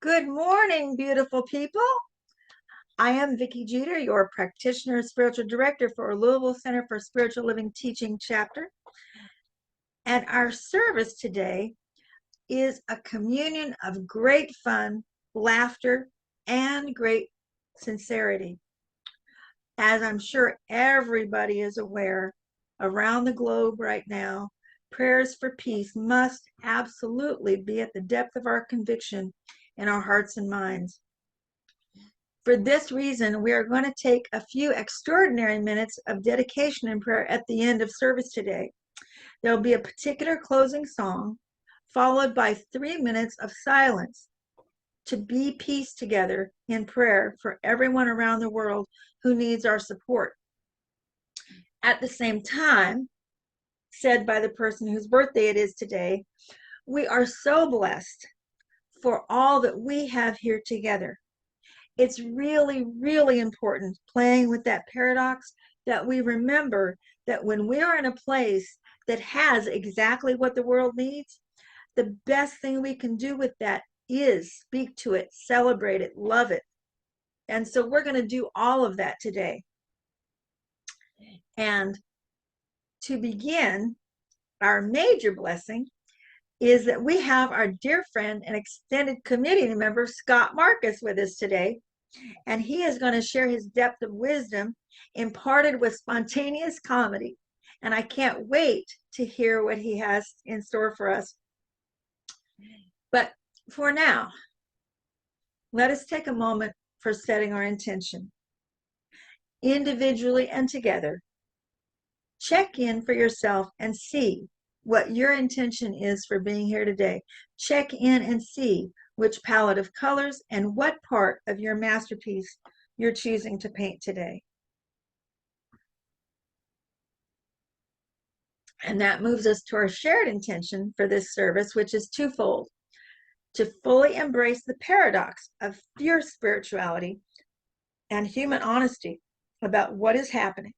Good morning, beautiful people. I am Vicki Jeter, your practitioner and spiritual director for Louisville Center for Spiritual Living Teaching Chapter. And our service today is a communion of great fun, laughter, and great sincerity. As I'm sure everybody is aware, around the globe right now, prayers for peace must absolutely be at the depth of our conviction in our hearts and minds. For this reason, we are going to take a few extraordinary minutes of dedication and prayer at the end of service today. There will be a particular closing song, followed by 3 minutes of silence to be peace together in prayer for everyone around the world who needs our support. At the same time, said by the person whose birthday it is today, we are so blessed for all that we have here together. It's really, really important, playing with that paradox, that we remember that when we are in a place that has exactly what the world needs, the best thing we can do with that is speak to it, celebrate it, love it. And so we're going to do all of that today. And to begin, our major blessing is that we have our dear friend and extended community member, Scott Marcus, with us today. And he is going to share his depth of wisdom imparted with spontaneous comedy. And I can't wait to hear what he has in store for us. But for now, let us take a moment for setting our intention. Individually and together, check in for yourself and see what your intention is for being here today. Check in and see which palette of colors and what part of your masterpiece you're choosing to paint today. And that moves us to our shared intention for this service, which is twofold: to fully embrace the paradox of fierce spirituality and human honesty about what is happening,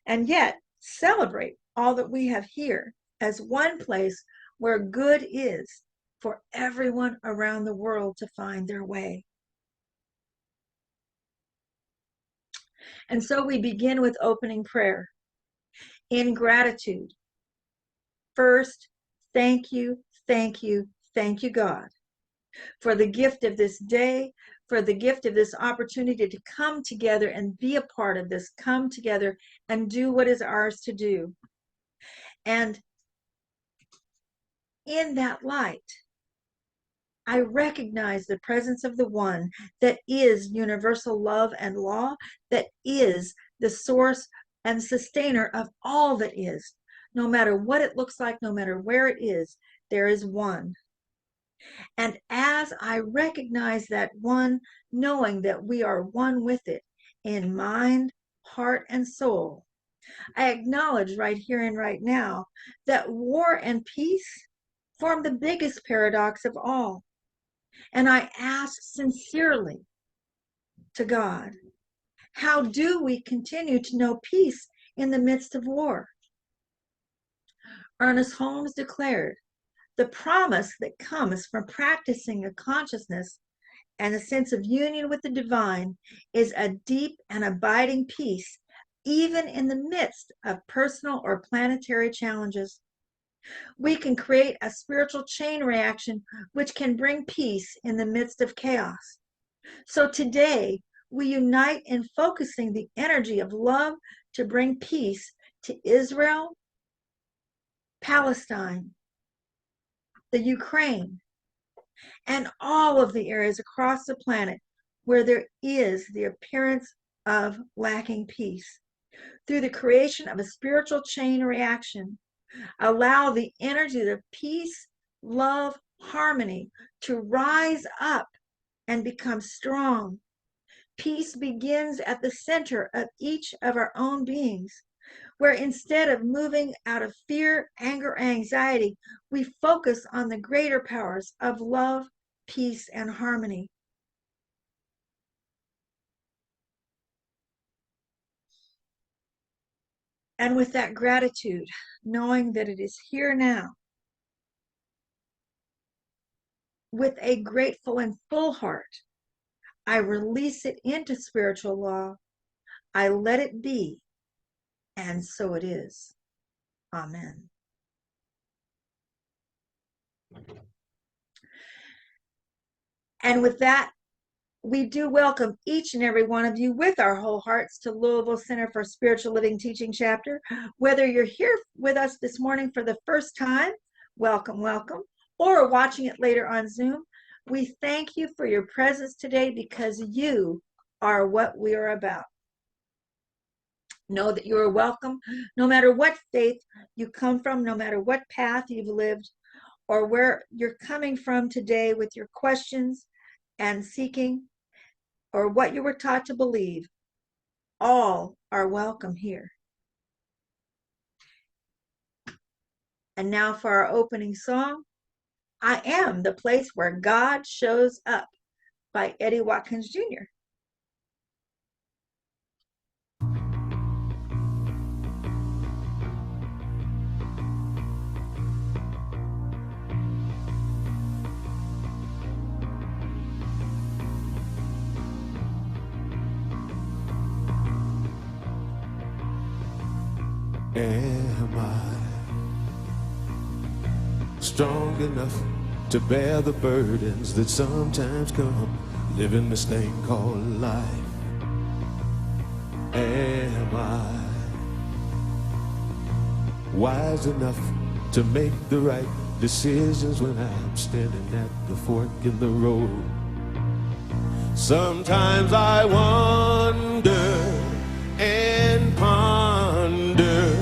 and yet celebrate all that we have here as one place where good is for everyone around the world to find their way. And so we begin with opening prayer in gratitude. First, thank you, thank you, thank you, God, for the gift of this day, for the gift of this opportunity to come together and be a part of this, come together and do what is ours to do. And in that light, I recognize the presence of the one that is universal love and law, that is the source and sustainer of all that is. No matter what it looks like, no matter where it is, there is one. And as I recognize that one, knowing that we are one with it in mind, heart, and soul, I acknowledge right here and right now that war and peace form the biggest paradox of all. And I ask sincerely to God, how do we continue to know peace in the midst of war? Ernest Holmes declared, the promise that comes from practicing a consciousness and a sense of union with the divine is a deep and abiding peace, even in the midst of personal or planetary challenges. We can create a spiritual chain reaction which can bring peace in the midst of chaos. So today, we unite in focusing the energy of love to bring peace to Israel, Palestine, the Ukraine, and all of the areas across the planet where there is the appearance of lacking peace. Through the creation of a spiritual chain reaction, allow the energy of peace, love, harmony to rise up and become strong. Peace begins at the center of each of our own beings, where instead of moving out of fear, anger, or anxiety, we focus on the greater powers of love, peace, and harmony. And with that gratitude, knowing that it is here now, with a grateful and full heart, I release it into spiritual law. I let it be, and so it is. Amen. And with that, we do welcome each and every one of you with our whole hearts to Louisville Center for Spiritual Living Teaching Chapter. Whether you're here with us this morning for the first time, welcome, welcome, or watching it later on Zoom, we thank you for your presence today because you are what we are about. Know that you are welcome no matter what faith you come from, no matter what path you've lived, or where you're coming from today with your questions and seeking, or what you were taught to believe. All are welcome here. And now for our opening song, I Am the Place Where God Shows Up by Eddie Watkins Jr. Am I strong enough to bear the burdens that sometimes come living this thing called life? Am I wise enough to make the right decisions when I'm standing at the fork in the road? Sometimes I wonder and ponder,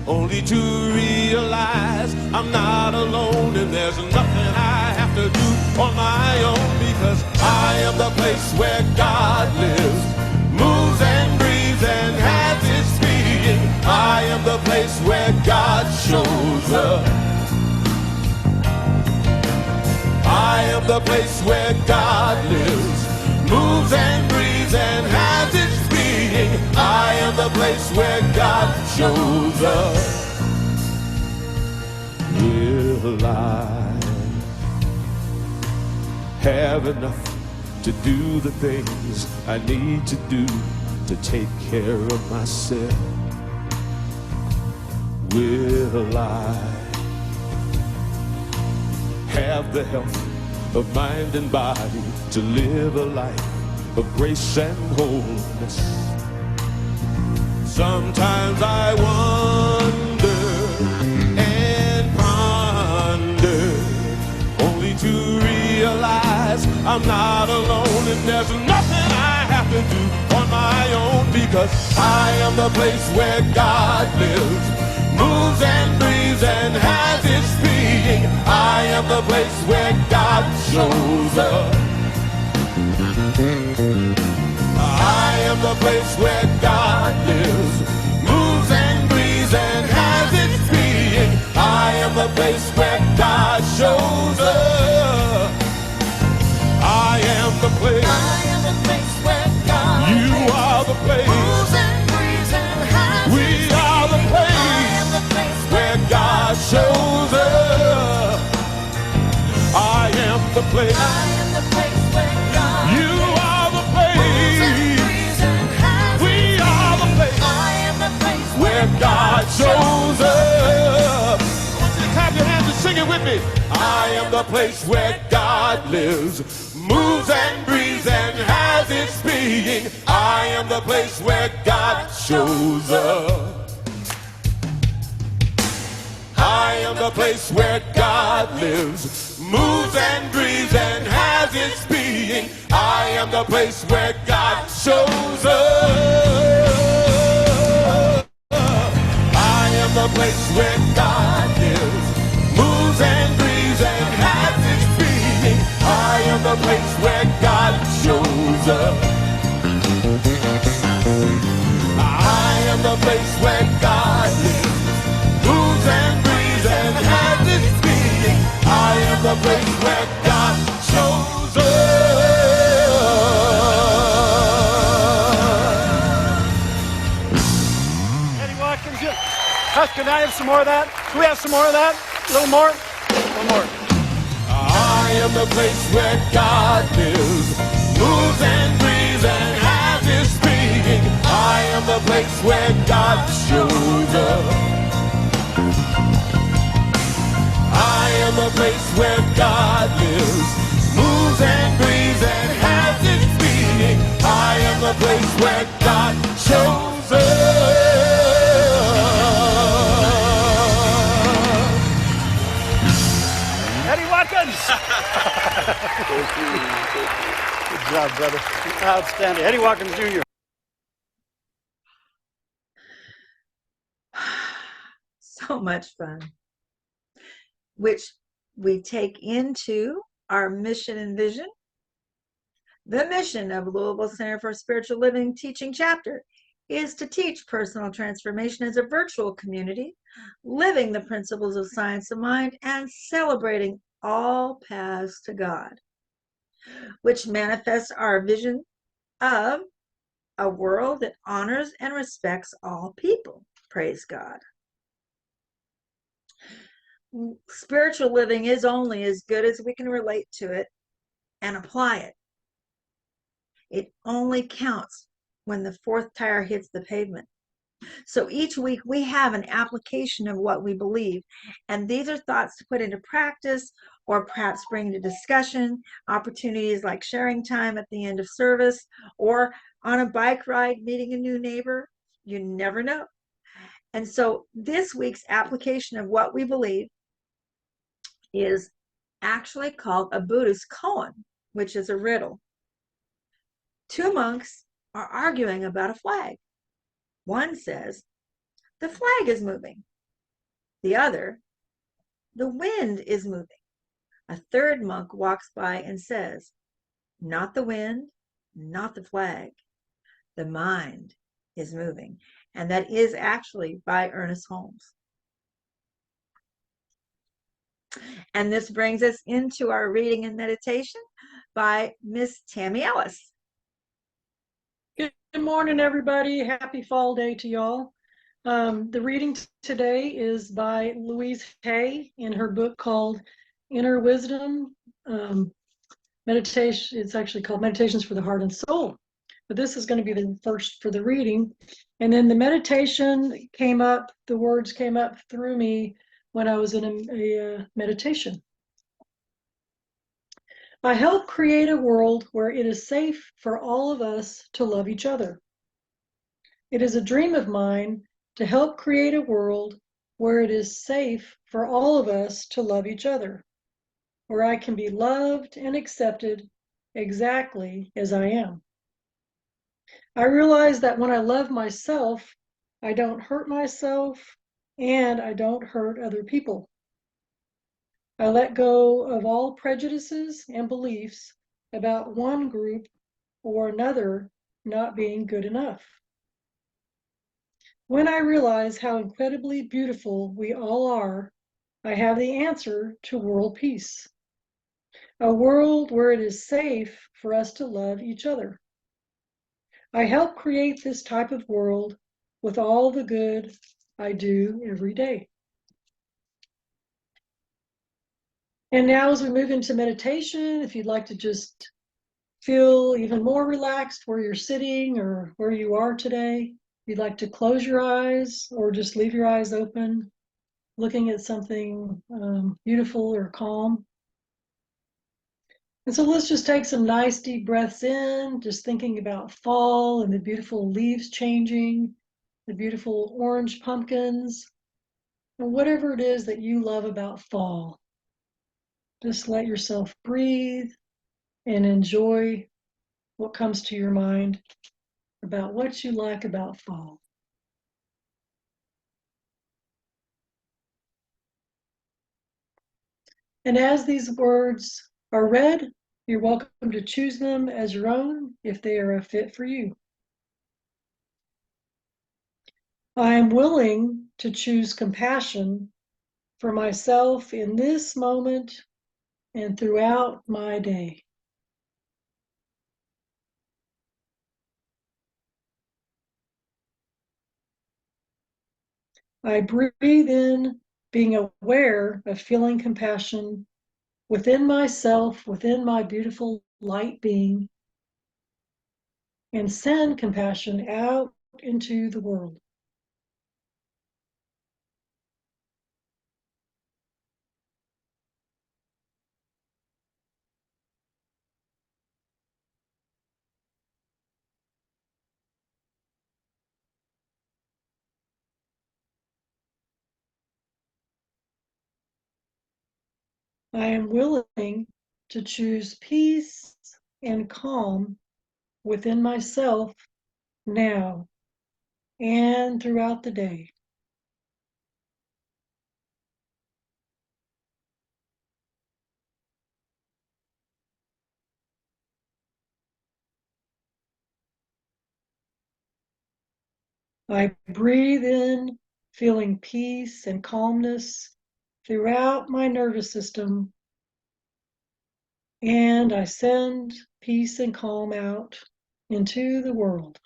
only to realize I'm not alone, and there's nothing I have to do on my own, because I am the place where God lives, moves and breathes and has its being. I am the place where God shows up. I am the place where God lives, moves and breathes and has its being. I am the place where God shows up. Will I have enough to do the things I need to do to take care of myself? Will I have the health of mind and body to live a life of grace and wholeness? Sometimes I wonder and ponder, only to realize I'm not alone, and there's nothing I have to do on my own, because I am the place where God lives, moves and breathes and has its being. I am the place where God shows up. I am the place where God lives, moves and breathes and has its being. I am the place where God shows up. I am the place. I am the place where God You are the place. moves and breathes and has We its are the being. place I am the place where God shows up. I am the place. I am the place where God You are the moves and place. breathes and has We are the place I am the place where God shows up. I want you to clap your hands and sing it with me. I am the place where God lives, moves and breathes and has its being. I am the place where God shows up. I am the place where God lives, moves and breathes and has its being. I am the place where God shows up. I am the place where God lives, moves and breathes and has its being. I am the place where God shows up. I am the place where God lives, moves and breathes and has its being. I am the place where God shows up. Eddie Watkins, can I have some more of that? Can we have some more of that? A little more? A little more. I am am the place where God lives, moves and breathes and has his being. I am the place where God shows up. I am the place where God lives, moves and breathes and has his being. I am the place where God shows up. Eddie Watkins. Good job, brother. Outstanding. Eddie Watkins Jr. So much fun, which we take into our mission and vision. The mission of Louisville Center for Spiritual Living Teaching Chapter is to teach personal transformation as a virtual community, living the principles of science of mind, and celebrating all paths to God, which manifests our vision of a world that honors and respects all people. Praise God. Spiritual living is only as good as we can relate to it and apply it. It only counts when the fourth tire hits the pavement. So each week we have an application of what we believe, and these are thoughts to put into practice or perhaps bring to discussion, opportunities like sharing time at the end of service or on a bike ride meeting a new neighbor. You never know. And so this week's application of what we believe is actually called a Buddhist koan, which is a riddle. Two monks are arguing about a flag. One says, "The flag is moving." The other, "The wind is moving." A third monk walks by and says, "Not the wind, not the flag. The mind is moving." And that is actually by Ernest Holmes. And this brings us into our reading and meditation by Miss Tammy Ellis. Good morning, everybody. Happy fall day to y'all. The reading today is by Louise Hay in her book called Inner Wisdom Meditation. It's actually called Meditations for the Heart and Soul. But this is going to be the first for the reading. And then the meditation came up, the words came up through me when I was in a meditation. I help create a world where it is safe for all of us to love each other. It is a dream of mine to help create a world where it is safe for all of us to love each other, where I can be loved and accepted exactly as I am. I realize that when I love myself, I don't hurt myself and I don't hurt other people. I let go of all prejudices and beliefs about one group or another not being good enough. When I realize how incredibly beautiful we all are, I have the answer to world peace. A world where it is safe for us to love each other. I help create this type of world with all the good I do every day. And now as we move into meditation, if you'd like to just feel even more relaxed where you're sitting or where you are today, if you'd like to close your eyes or just leave your eyes open, looking at something beautiful or calm. And so let's just take some nice deep breaths in, just thinking about fall and the beautiful leaves changing, the beautiful orange pumpkins, and whatever it is that you love about fall. Just let yourself breathe and enjoy what comes to your mind about what you like about fall. And as these words are read, you're welcome to choose them as your own if they are a fit for you. I am willing to choose compassion for myself in this moment and throughout my day. I breathe in, being aware of feeling compassion within myself, within my beautiful light being, and send compassion out into the world. I am willing to choose peace and calm within myself now and throughout the day. I breathe in, feeling peace and calmness throughout my nervous system, and I send peace and calm out into the world.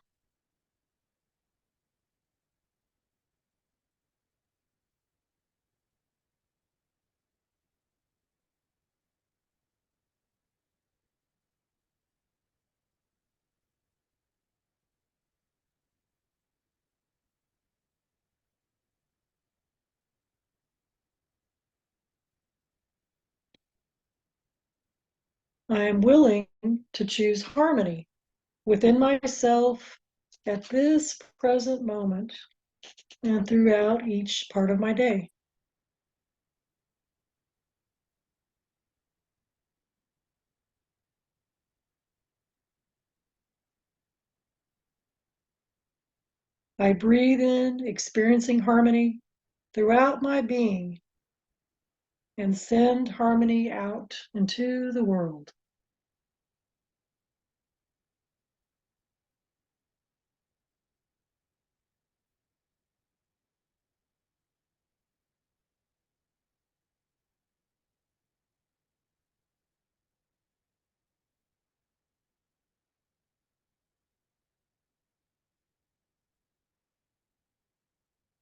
I am willing to choose harmony within myself at this present moment and throughout each part of my day. I breathe in, experiencing harmony throughout my being, and send harmony out into the world.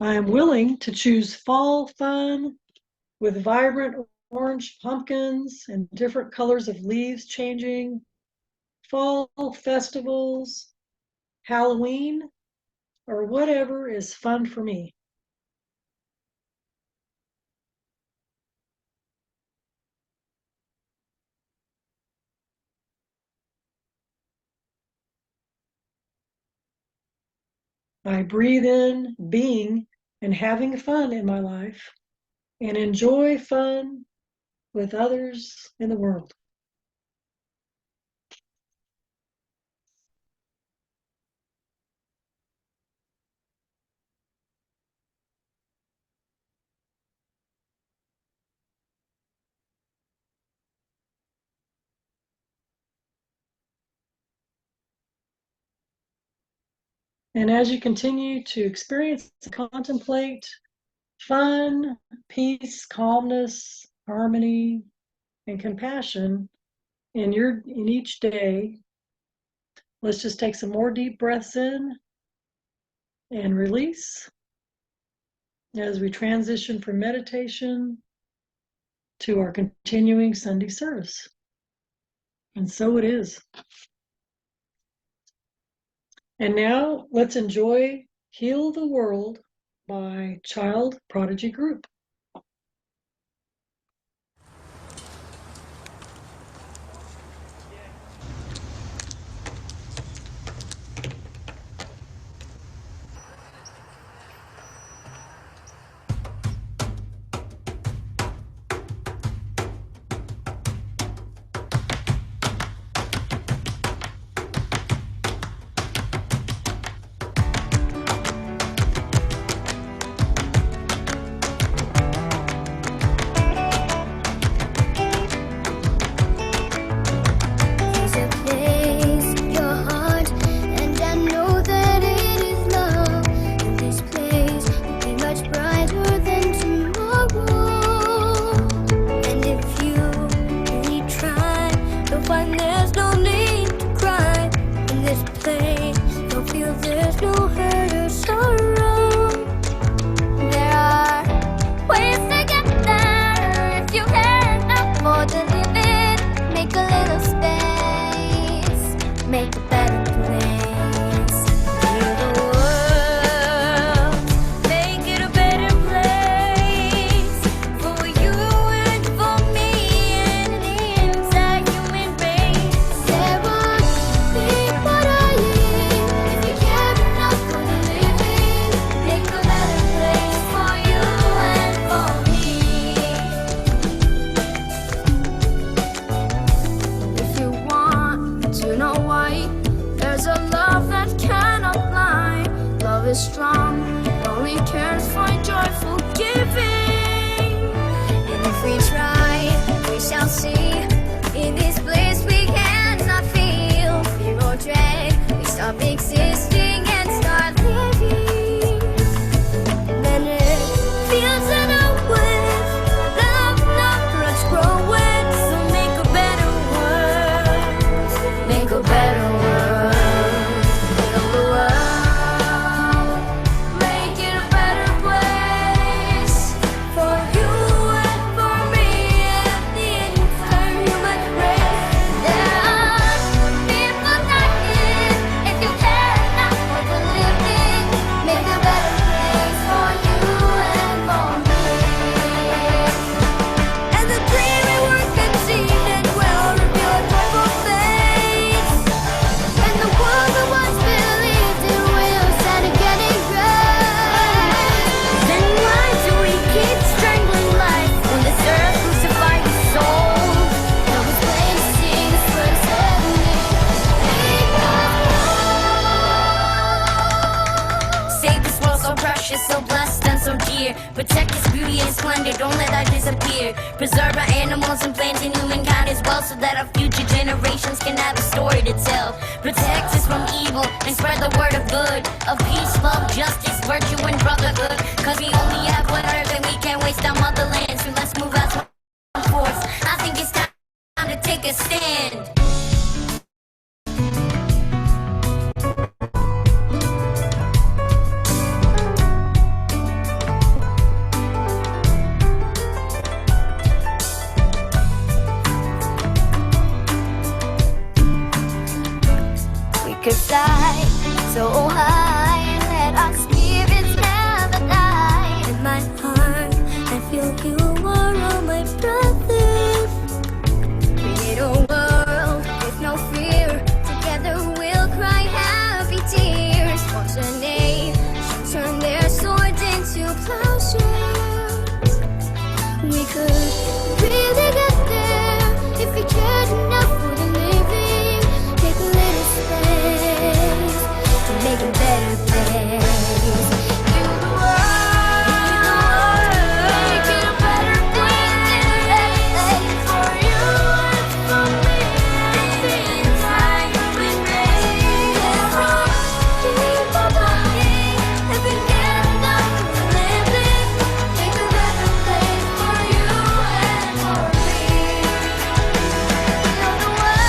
I am willing to choose fall fun with vibrant orange pumpkins and different colors of leaves changing, fall festivals, Halloween, or whatever is fun for me. I breathe in being and having fun in my life and enjoy fun with others in the world. And as you continue to experience and contemplate fun, peace, calmness, harmony, and compassion in each day, let's just take some more deep breaths in and release as we transition from meditation to our continuing Sunday service. And so it is. And now let's enjoy Heal the World by Child Prodigy Group. destroy. Preserve our animals and plants and humankind as well, so that our future generations can have a story to tell. Protect us from evil and spread the word of good, of peace, love, justice, virtue, and brotherhood. Cause we only have one earth and we can't waste our motherland, so let's move as one force. I think it's time to take a stand. We could fly so high and let our spirits never die. In my heart, I feel you are all my brothers. Create a world with no fear. Together we'll cry happy tears. Watch a nation turn their swords into plowshares. We could really get there if we cared enough for the living. Take a little space to make a better place. Heal the world, make it a better place for you and for me. Things like we made from people dying. If we get enough for living, make a better place for you and for me. Heal the world,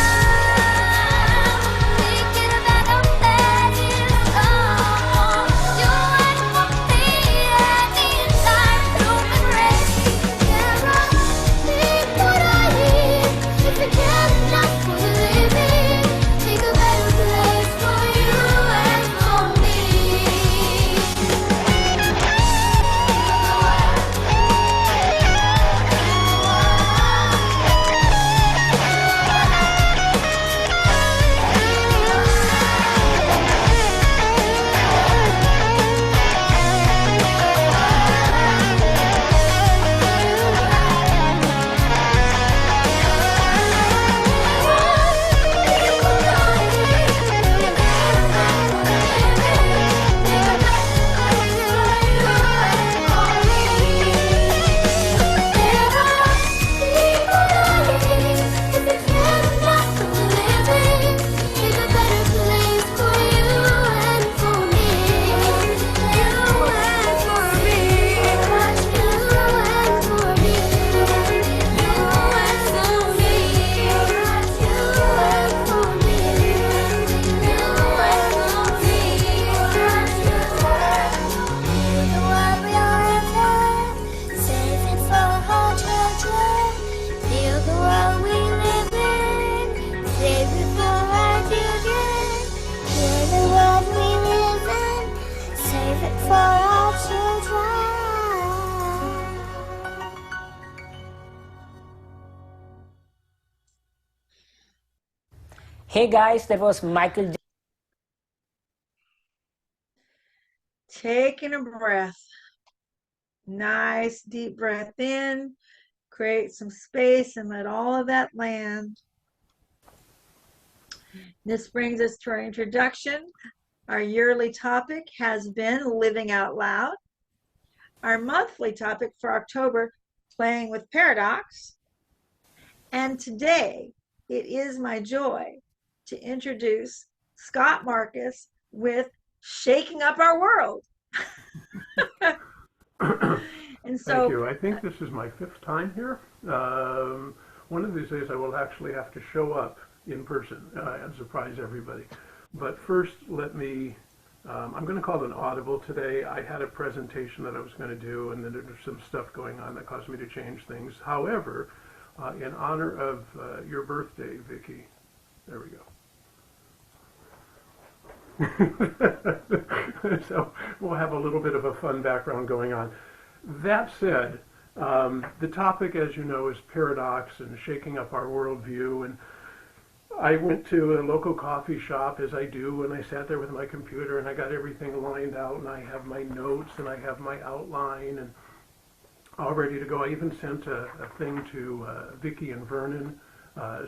make it a better place. Oh, you and for me, and in time to embrace. Yeah, take what I need. If we get enough for the living, make a better place for you and for me. Hey guys, that was Michael. Taking a breath. Nice deep breath in. Create some space and let all of that land. This brings us to our introduction. Our yearly topic has been Living Out Loud. Our monthly topic for October, Playing with Paradox. And today, it is my joy to introduce Scott Marcus with Shaking Up Our World. And so, Thank you. I think this is my 5th time here. One of these days I will actually have to show up in person and surprise everybody. But first, let me, I'm going to call it an audible today. I had a presentation that I was going to do, and then there's some stuff going on that caused me to change things. However, in honor of your birthday, Vicki, there we go. So we'll have a little bit of a fun background going on. That said, the topic, as you know, is paradox and shaking up our worldview. And I went to a local coffee shop, as I do, and I sat there with my computer and I got everything lined out, and I have my notes and I have my outline and all ready to go. I even sent a thing to Vicki and Vernon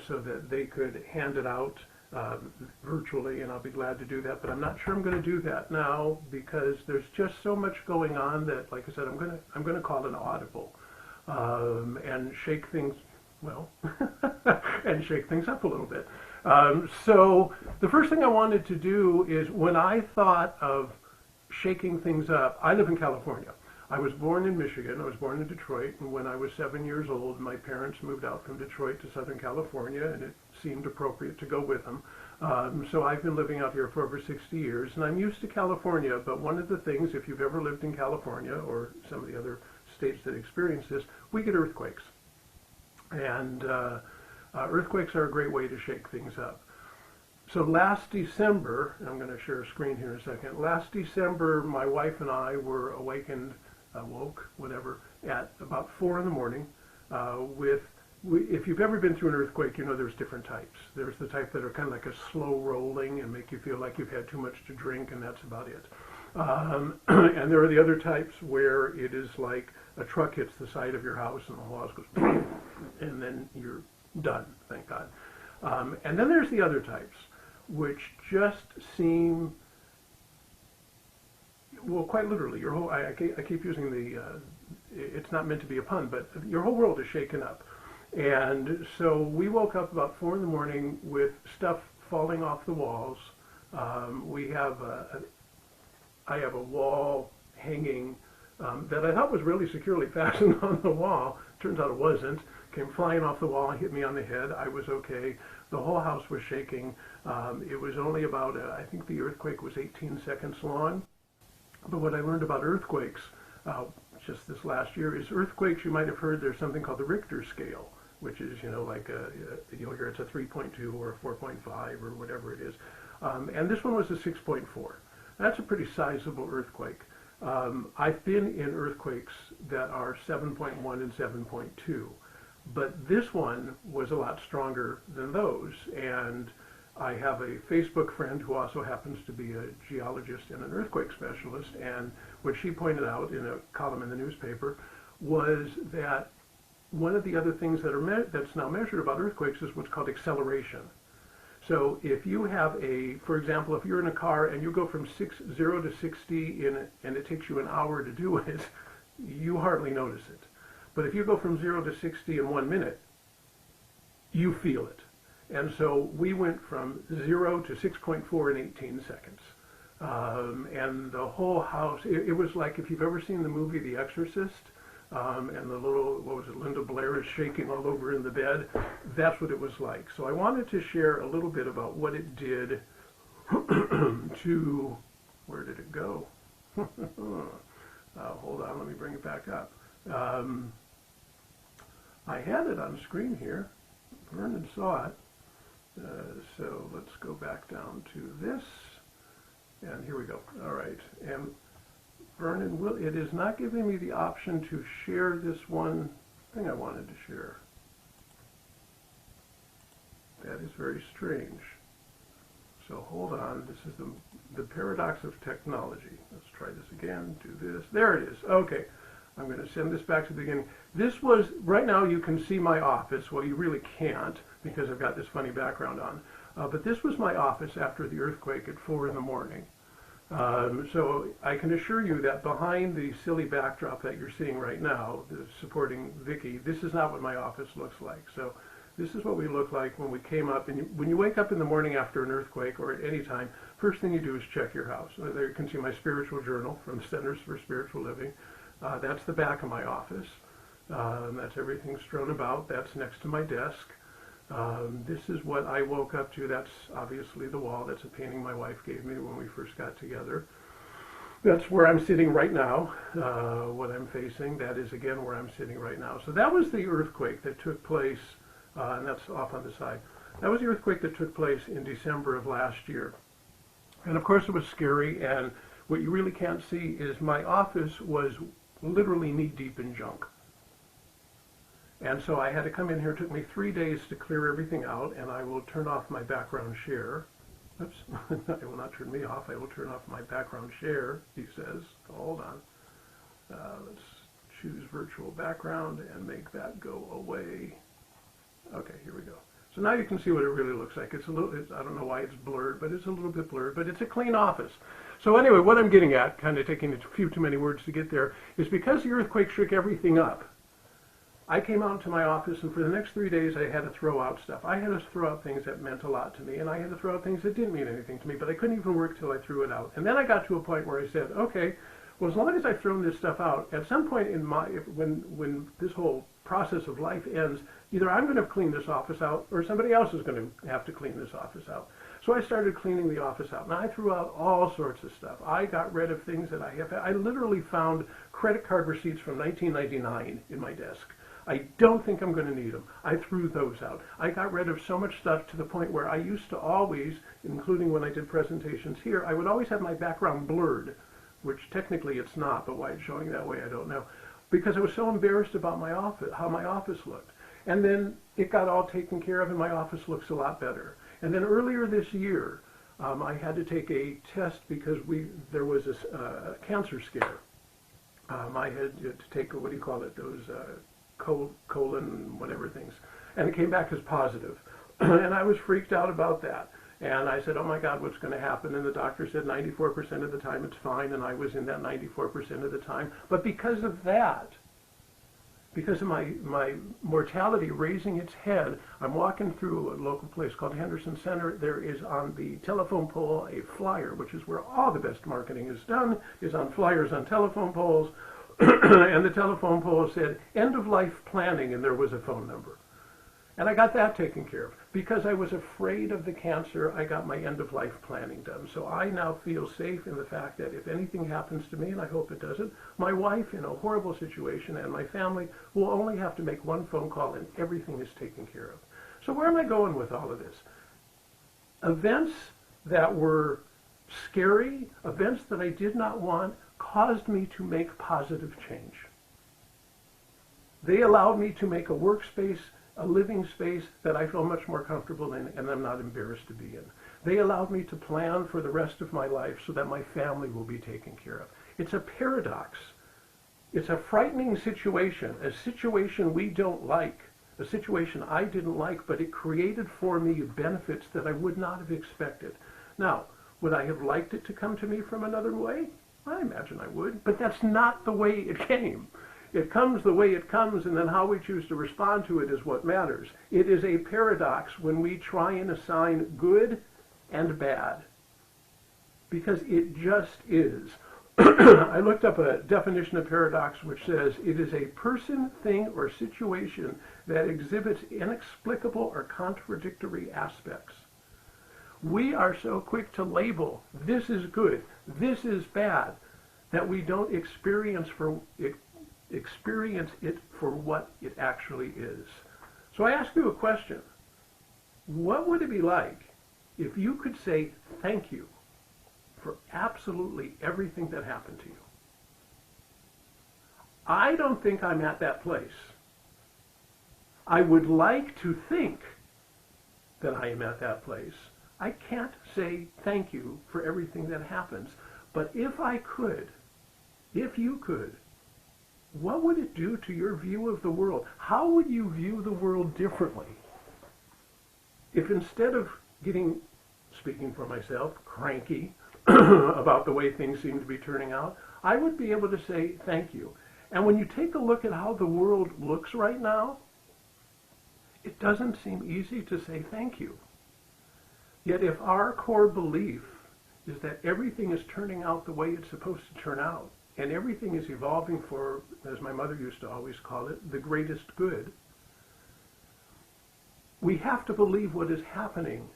so that they could hand it out virtually, and I'll be glad to do that. But I'm not sure I'm going to do that now because there's just so much going on that, like I said, I'm going to call it an audible. and shake things, well, and shake things up a little bit. So the first thing I wanted to do is, when I thought of shaking things up, I live in California. I was born in Michigan. I was born in Detroit, and when I was 7 years old, my parents moved out from Detroit to Southern California, and it seemed appropriate to go with them. So I've been living out here for over 60 years, and I'm used to California, but one of the things, if you've ever lived in California or some of the other states that experience this, we get earthquakes. And earthquakes are a great way to shake things up. So last December, and I'm going to share a screen here in a second, last December my wife and I were woke, whatever, at about 4 in the morning if you've ever been through an earthquake, you know there's different types. There's the type that are kind of like a slow rolling and make you feel like you've had too much to drink, and that's about it. And there are the other types where it is like a truck hits the side of your house and the whole house goes and then you're done, thank God. And then there's the other types, which just seem, well, quite literally, your whole, I keep using the, it's not meant to be a pun, but your whole world is shaken up. And so we woke up about 4 in the morning with stuff falling off the walls. I have a wall hanging that I thought was really securely fastened on the wall. Turns out it wasn't. Came flying off the wall and hit me on the head. I was okay. The whole house was shaking. It was only about, I think the earthquake was 18 seconds long. But what I learned about earthquakes just this last year is earthquakes, you might have heard there's something called the Richter scale, which is, you know, like you'll hear it's a 3.2 or a 4.5 or whatever it is. And this one was a 6.4. That's a pretty sizable earthquake. I've been in earthquakes that are 7.1 and 7.2, but this one was a lot stronger than those. And I have a Facebook friend who also happens to be a geologist and an earthquake specialist, and what she pointed out in a column in the newspaper was that one of the other things that that's now measured about earthquakes is what's called acceleration. So if you have for example, if you're in a car and you go from 0 to 60 and it takes you an hour to do it, you hardly notice it. But if you go from 0 to 60 in 1 minute, you feel it. And so we went from 0 to 6.4 in 18 seconds. And the whole house, it was like if you've ever seen the movie The Exorcist, and the little, what was it, Linda Blair is shaking all over in the bed, that's what it was like. So I wanted to share a little bit about what it did to, where did it go? Hold on, let me bring it back up. I had it on screen here. Vernon saw it. So let's go back down to this, and here we go. All right, and Vernon, it is not giving me the option to share this one thing I wanted to share. That is very strange. So hold on, this is the paradox of technology. Let's try this again, do this. There it is, okay. I'm going to send this back to the beginning. This was, right now you can see my office. Well, you really can't because I've got this funny background on. But this was my office after the earthquake at 4 in the morning. So I can assure you that behind the silly backdrop that you're seeing right now, supporting Vicki, this is not what my office looks like. So this is what we look like when we came up. And when you wake up in the morning after an earthquake or at any time, first thing you do is check your house. There you can see my spiritual journal from Centers for Spiritual Living. That's the back of my office. That's everything strewn about. That's next to my desk. This is what I woke up to. That's obviously the wall. That's a painting my wife gave me when we first got together. That's where I'm sitting right now, what I'm facing. That is, again, where I'm sitting right now. So that was the earthquake that took place, and that's off on the side. That was the earthquake that took place in December of last year. And of course it was scary, and what you really can't see is my office was literally knee-deep in junk. And so I had to come in here. It took me 3 days to clear everything out, and I will turn off my background share. Oops, it will not turn me off. I will turn off my background share, he says. Hold on. Let's choose virtual background and make that go away. Okay, here we go. So now you can see what it really looks like. It's a little, I don't know why it's blurred, but it's a little bit blurred, but it's a clean office. So anyway, what I'm getting at, kind of taking a few too many words to get there, is because the earthquake shook everything up, I came out into my office, and for the next 3 days, I had to throw out stuff. I had to throw out things that meant a lot to me, and I had to throw out things that didn't mean anything to me, but I couldn't even work till I threw it out. And then I got to a point where I said, okay, well, as long as I've thrown this stuff out, at some point in when this whole process of life ends, either I'm going to clean this office out, or somebody else is going to have to clean this office out. So I started cleaning the office out, and I threw out all sorts of stuff. I got rid of things that I literally found credit card receipts from 1999 in my desk. I don't think I'm going to need them. I threw those out. I got rid of so much stuff to the point where I used to always, including when I did presentations here, I would always have my background blurred, which technically it's not, but why it's showing that way, I don't know, because I was so embarrassed about my office, how my office looked. And then it got all taken care of, and my office looks a lot better. And then earlier this year, I had to take a test because there was a cancer scare. I had to take, what do you call it, those colon whatever things, and it came back as positive. And I was freaked out about that. And I said, oh my God, what's going to happen? And the doctor said 94% of the time it's fine, and I was in that 94% of the time. But because of that, because of my mortality raising its head, I'm walking through a local place called Henderson Center. There is on the telephone pole a flyer, which is where all the best marketing is done, is on flyers on telephone poles. And the telephone pole said, end of life planning, and there was a phone number. And I got that taken care of. Because I was afraid of the cancer, I got my end of life planning done. So I now feel safe in the fact that if anything happens to me, and I hope it doesn't, my wife in a horrible situation and my family will only have to make one phone call and everything is taken care of. So where am I going with all of this? Events that were scary, events that I did not want, caused me to make positive change. They allowed me to make a workspace, a living space that I feel much more comfortable in and I'm not embarrassed to be in. They allowed me to plan for the rest of my life so that my family will be taken care of. It's a paradox. It's a frightening situation, a situation we don't like, a situation I didn't like, but it created for me benefits that I would not have expected. Now, would I have liked it to come to me from another way? I imagine I would, but that's not the way it came. It comes the way it comes, and then how we choose to respond to it is what matters. It is a paradox when we try and assign good and bad, because it just is. I looked up a definition of paradox which says it is a person, thing, or situation that exhibits inexplicable or contradictory aspects. We are so quick to label this is good, this is bad, that we don't experience it for what it actually is. So I ask you a question. What would it be like if you could say thank you for absolutely everything that happened to you? I don't think I'm at that place. I would like to think that I am at that place. I can't say thank you for everything that happens, but if I could, if you could, what would it do to your view of the world? How would you view the world differently if instead of getting, speaking for myself, cranky about the way things seem to be turning out, I would be able to say thank you. And when you take a look at how the world looks right now, it doesn't seem easy to say thank you. Yet if our core belief is that everything is turning out the way it's supposed to turn out, and everything is evolving for, as my mother used to always call it, the greatest good, we have to believe what is happening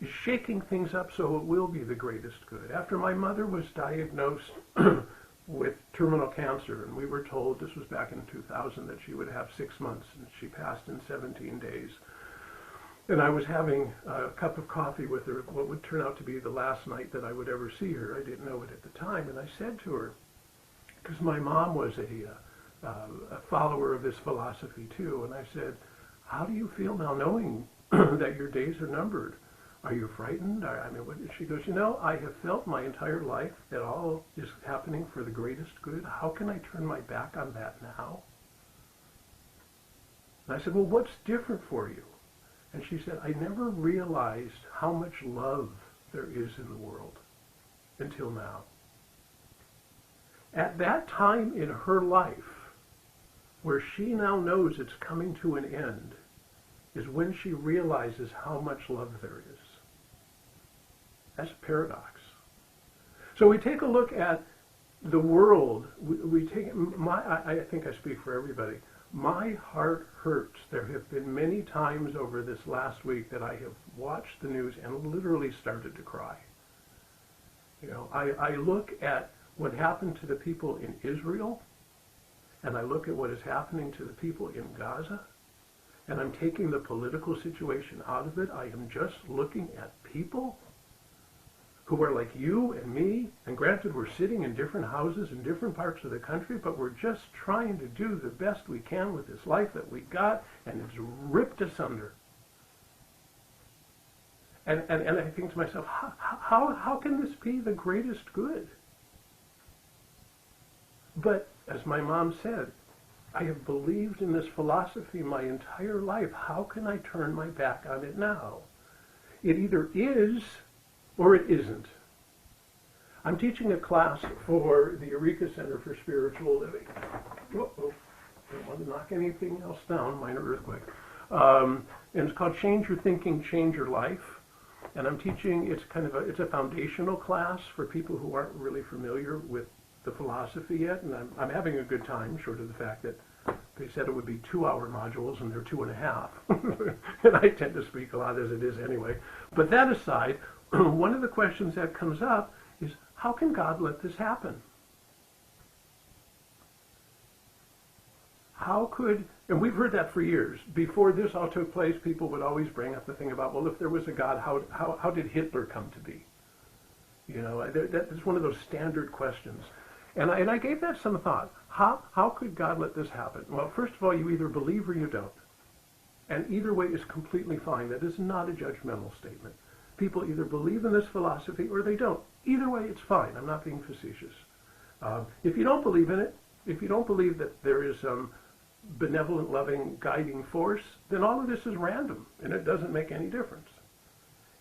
is shaking things up so it will be the greatest good. After my mother was diagnosed with terminal cancer, and we were told, this was back in 2000, that she would have 6 months, and she passed in 17 days. And I was having a cup of coffee with her, what would turn out to be the last night that I would ever see her. I didn't know it at the time, and I said to her, because my mom was a follower of this philosophy too, and I said, how do you feel now knowing that your days are numbered? Are you frightened? I mean, what? She goes, you know, I have felt my entire life that all is happening for the greatest good. How can I turn my back on that now? And I said, well, what's different for you? And she said, I never realized how much love there is in the world until now. At that time in her life, where she now knows it's coming to an end, is when she realizes how much love there is. That's a paradox. So we take a look at the world. We take I think I speak for everybody. My heart hurts. There have been many times over this last week that I have watched the news and literally started to cry. You know, I look at what happened to the people in Israel, and I look at what is happening to the people in Gaza, and I'm taking the political situation out of it. I am just looking at people who are like you and me, and granted we're sitting in different houses in different parts of the country, but we're just trying to do the best we can with this life that we got, and it's ripped asunder. And I think to myself, how can this be the greatest good? But as my mom said, I have believed in this philosophy my entire life. How can I turn my back on it now? It either is or it isn't. I'm teaching a class for the Eureka Center for Spiritual Living. Uh-oh, don't want to knock anything else down, minor earthquake. And it's called Change Your Thinking, Change Your Life. And I'm teaching, it's a foundational class for people who aren't really familiar with the philosophy yet. And I'm having a good time, short of the fact that they said it would be 2-hour modules and they're 2.5. And I tend to speak a lot as it is anyway. But that aside, one of the questions that comes up is, how can God let this happen? How could, and we've heard that for years. Before this all took place, people would always bring up the thing about, well, if there was a God, how did Hitler come to be? You know, that's one of those standard questions. And I gave that some thought. How could God let this happen? Well, first of all, you either believe or you don't. And either way is completely fine. That is not a judgmental statement. People either believe in this philosophy or they don't. Either way, it's fine. I'm not being facetious. If you don't believe in it, if you don't believe that there is some benevolent, loving, guiding force, then all of this is random, and it doesn't make any difference.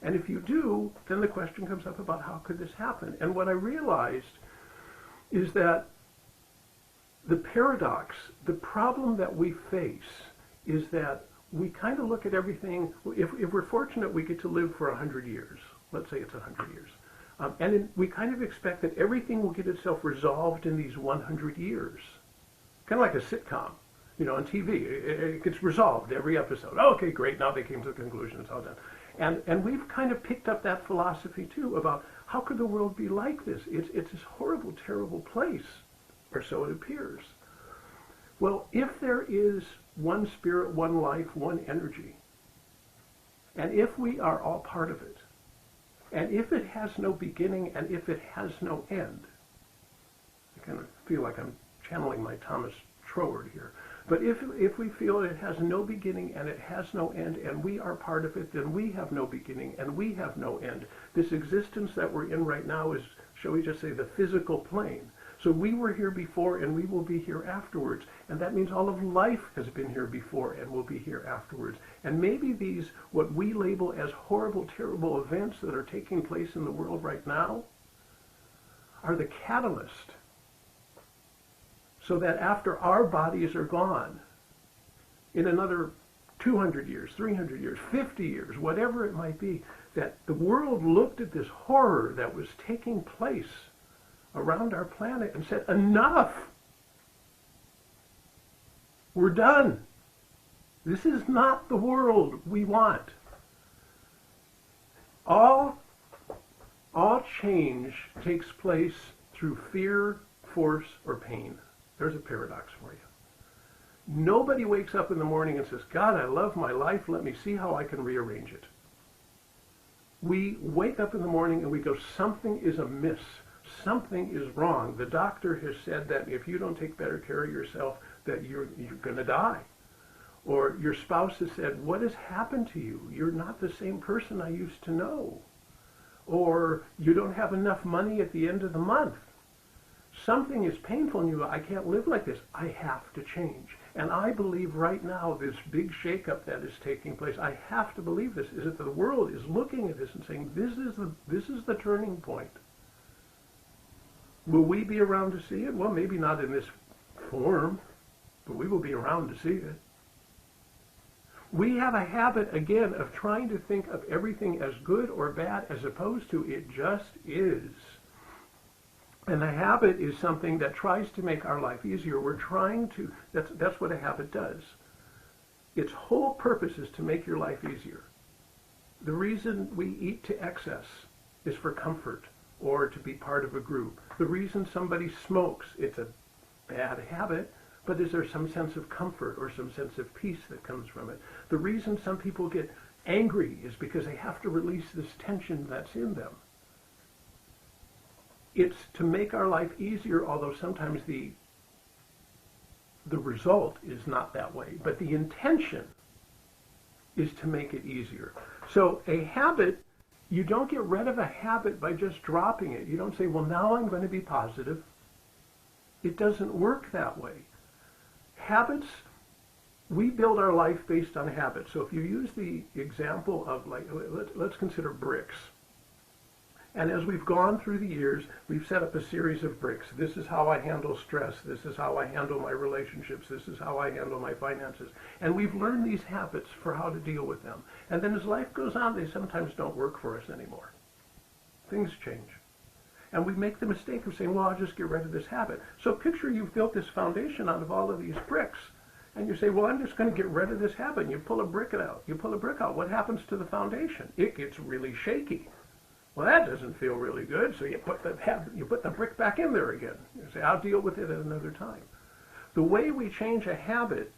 And if you do, then the question comes up about how could this happen? And what I realized is that the paradox, the problem that we face is that we kind of look at everything, if we're fortunate, we get to live for 100 years. Let's say it's 100 years. We kind of expect that everything will get itself resolved in these 100 years. Kind of like a sitcom, you know, on TV. It gets resolved every episode. Okay, great, now they came to the conclusion, it's all done. And we've kind of picked up that philosophy too about how could the world be like this? It's this horrible, terrible place, or so it appears. Well, if there is one spirit, one life, one energy, and if we are all part of it, and if it has no beginning and if it has no end, I kind of feel like I'm channeling my Thomas Troward here, but if we feel it has no beginning and it has no end and we are part of it, then we have no beginning and we have no end. This existence that we're in right now is, shall we just say, the physical plane. So we were here before and we will be here afterwards. And that means all of life has been here before and will be here afterwards. And maybe these, what we label as horrible, terrible events that are taking place in the world right now, are the catalyst. So that after our bodies are gone, in another 200 years, 300 years, 50 years, whatever it might be, that the world looked at this horror that was taking place around our planet and said, enough! We're done. This is not the world we want. All change takes place through fear, force, or pain. There's a paradox for you. Nobody wakes up in the morning and says, God, I love my life. Let me see how I can rearrange it. We wake up in the morning and we go, something is amiss. Something is wrong. The doctor has said that if you don't take better care of yourself, that you're going to die. Or your spouse has said, what has happened to you? You're not the same person I used to know. Or you don't have enough money at the end of the month. Something is painful in you. I can't live like this. I have to change. And I believe right now this big shakeup that is taking place, I have to believe this, is that the world is looking at this and saying, this is the turning point. Will we be around to see it? Well, maybe not in this form, but we will be around to see it. We have a habit, again, of trying to think of everything as good or bad as opposed to it just is. And a habit is something that tries to make our life easier. We're trying to, that's what a habit does. Its whole purpose is to make your life easier. The reason we eat to excess is for comfort or to be part of a group. The reason somebody smokes, it's a bad habit, but is there some sense of comfort or some sense of peace that comes from it? The reason some people get angry is because they have to release this tension that's in them. It's to make our life easier, although sometimes the result is not that way. But the intention is to make it easier. So a habit, you don't get rid of a habit by just dropping it. You don't say, well, now I'm going to be positive. It doesn't work that way. Habits, we build our life based on habits. So if you use the example of, like, let's consider bricks. And as we've gone through the years, we've set up a series of bricks. This is how I handle stress. This is how I handle my relationships. This is how I handle my finances. And we've learned these habits for how to deal with them. And then as life goes on, they sometimes don't work for us anymore. Things change. And we make the mistake of saying, well, I'll just get rid of this habit. So picture you've built this foundation out of all of these bricks. And you say, well, I'm just going to get rid of this habit. And you pull a brick out. You pull a brick out. What happens to the foundation? It gets really shaky. Well, that doesn't feel really good. So you put the brick back in there again. You say, I'll deal with it at another time. The way we change a habit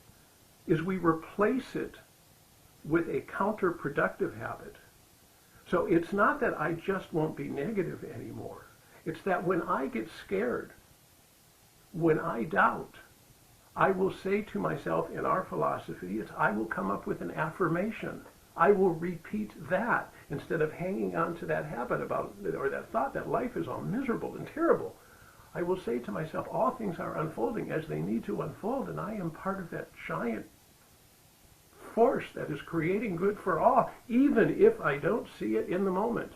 is we replace it with a counterproductive habit. So it's not that I just won't be negative anymore. It's that when I get scared, when I doubt, I will say to myself in our philosophy, I will come up with an affirmation. I will repeat that instead of hanging on to that habit about, or that thought that life is all miserable and terrible. I will say to myself, all things are unfolding as they need to unfold, and I am part of that giant force that is creating good for all, even if I don't see it in the moment.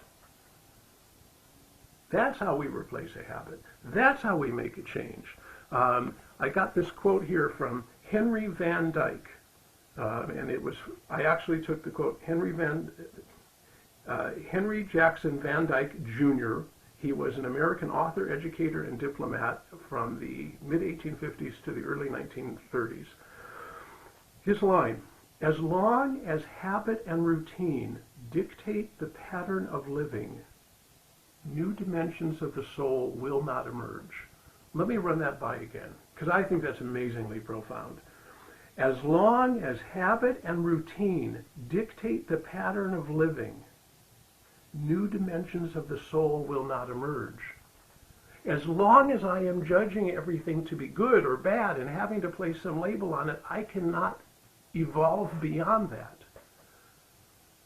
That's how we replace a habit. That's how we make a change. I got this quote here from Henry Van Dyke, and it was, I actually took the quote, Henry Jackson Van Dyke Jr. He was an American author, educator, and diplomat from the mid-1850s to the early 1930s. His line, as long as habit and routine dictate the pattern of living, new dimensions of the soul will not emerge. Let me run that by again, because I think that's amazingly profound. As long as habit and routine dictate the pattern of living, new dimensions of the soul will not emerge. As long as I am judging everything to be good or bad and having to place some label on it, I cannot evolve beyond that.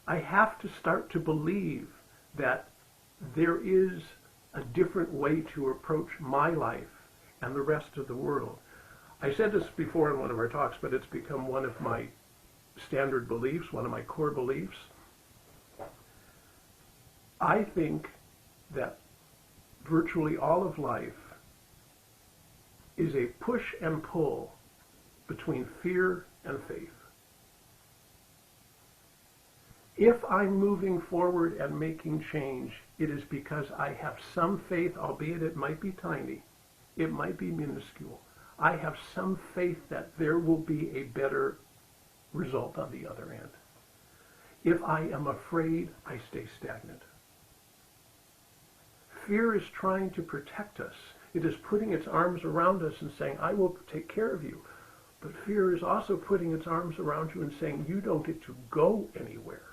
I have to start to believe that there is a different way to approach my life and the rest of the world. I said this before in one of our talks, but it's become one of my standard beliefs, one of my core beliefs. I think that virtually all of life is a push and pull between fear and faith. If I'm moving forward and making change, it is because I have some faith, albeit it might be tiny, it might be minuscule. I have some faith that there will be a better result on the other end. If I am afraid, I stay stagnant. Fear is trying to protect us. It is putting its arms around us and saying, I will take care of you. But fear is also putting its arms around you and saying, you don't get to go anywhere.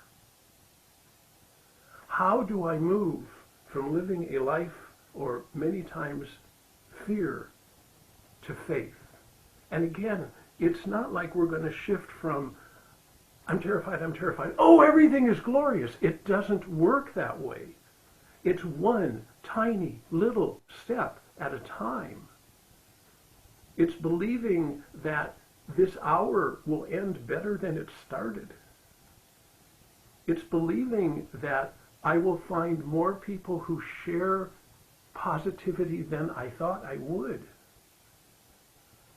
How do I move from living a life, or many times fear, to faith? And again, it's not like we're going to shift from, I'm terrified, oh, everything is glorious. It doesn't work that way. It's one tiny little step at a time. It's believing that this hour will end better than it started. It's believing that I will find more people who share positivity than I thought I would.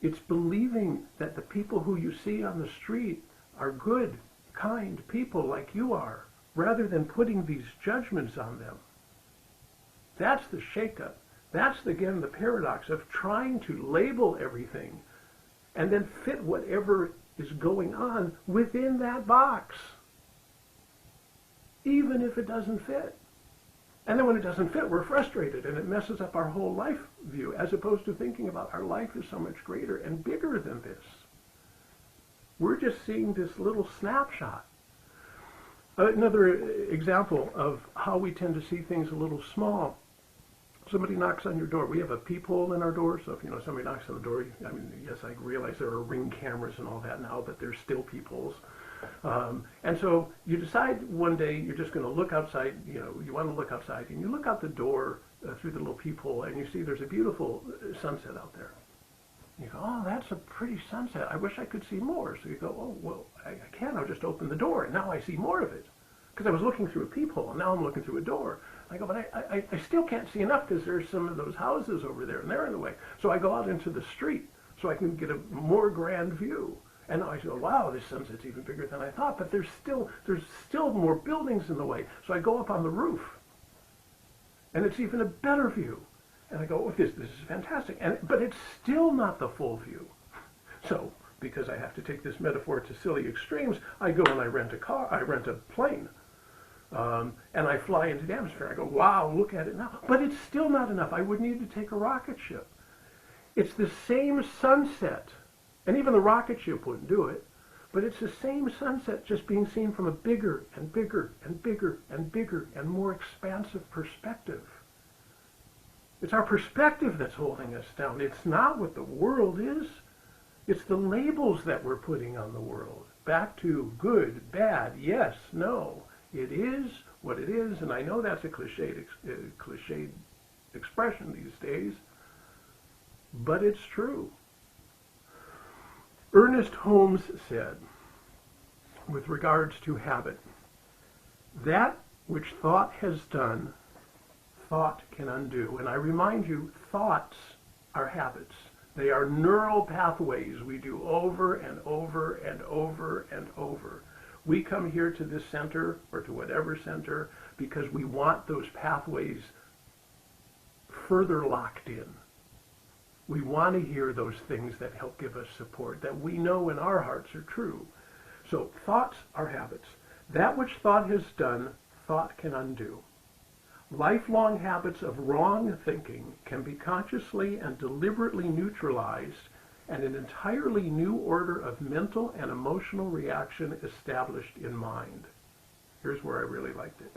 It's believing that the people who you see on the street are good, kind people like you are, rather than putting these judgments on them. That's the shakeup. That's, again, the paradox of trying to label everything and then fit whatever is going on within that box, even if it doesn't fit. And then when it doesn't fit, we're frustrated, and it messes up our whole life view, as opposed to thinking about our life is so much greater and bigger than this. We're just seeing this little snapshot. Another example of how we tend to see things a little small. Somebody knocks on your door. We have a peephole in our door, so if somebody knocks on the door, I mean, yes, I realize there are Ring cameras and all that now, but there's still peepholes. And so you decide one day you're just going to look outside, you want to look outside, and you look out the door through the little peephole, and you see there's a beautiful sunset out there. You go, oh, that's a pretty sunset. I wish I could see more. So you go, oh, well, I can. I'll just open the door, and now I see more of it. Because I was looking through a peephole, and now I'm looking through a door. I go, but I still can't see enough because there's some of those houses over there, and they're in the way. So I go out into the street so I can get a more grand view. And now I say, wow, this sunset's even bigger than I thought, but there's still more buildings in the way. So I go up on the roof, and it's even a better view. And I go, oh, this is fantastic. But it's still not the full view. So, because I have to take this metaphor to silly extremes, I go and I rent a plane. And I fly into the atmosphere. I go, wow, look at it now. But it's still not enough. I would need to take a rocket ship. It's the same sunset. And even the rocket ship wouldn't do it. But it's the same sunset just being seen from a bigger and bigger and bigger and bigger and more expansive perspective. It's our perspective that's holding us down. It's not what the world is. It's the labels that we're putting on the world. Back to good, bad, yes, no. It is what it is, and I know that's a cliched expression these days, but it's true. Ernest Holmes said, with regards to habit, that which thought has done, thought can undo. And I remind you, thoughts are habits. They are neural pathways we do over and over and over and over. We come here to this center or to whatever center because we want those pathways further locked in. We want to hear those things that help give us support, that we know in our hearts are true. So thoughts are habits. That which thought has done, thought can undo. Lifelong habits of wrong thinking can be consciously and deliberately neutralized and an entirely new order of mental and emotional reaction established in mind. Here's where I really liked it.